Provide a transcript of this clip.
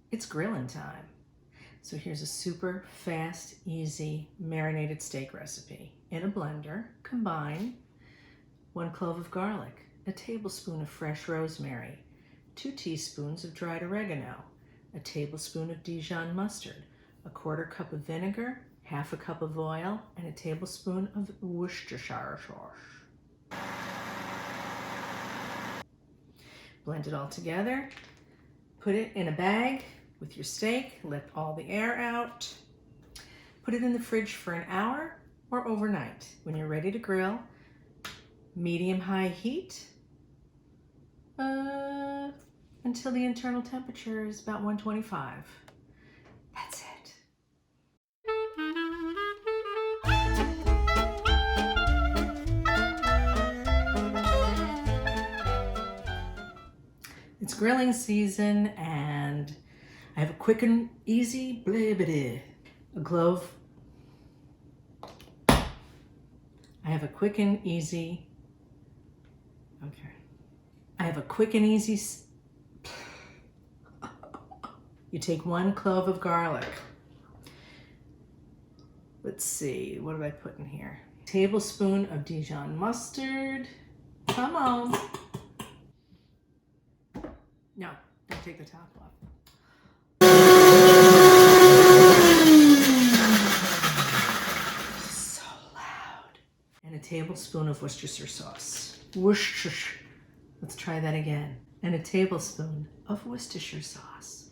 It's grilling time. So here's a super fast, easy marinated steak recipe. In a blender, combine 1 clove of garlic, a tablespoon of fresh rosemary, 2 teaspoons of dried oregano, a tablespoon of Dijon mustard, a 1/4 cup of vinegar, 1/2 cup of oil, and a tablespoon of Worcestershire sauce. Blend it all together. Put it in a bag with your steak, let all the air out. Put it in the fridge for an hour or overnight. When you're ready to grill, medium-high heat until the internal temperature is about 125. That's it. It's grilling season, and I have a quick and easy a clove. I have a quick and easy. Okay. I have a quick and easy. You take 1 clove of garlic. Let's see, what did I put in here? Tablespoon of Dijon mustard. Come on. No, don't take the top off. So loud. And a tablespoon of Worcestershire sauce. Let's try that again. And a tablespoon of Worcestershire sauce.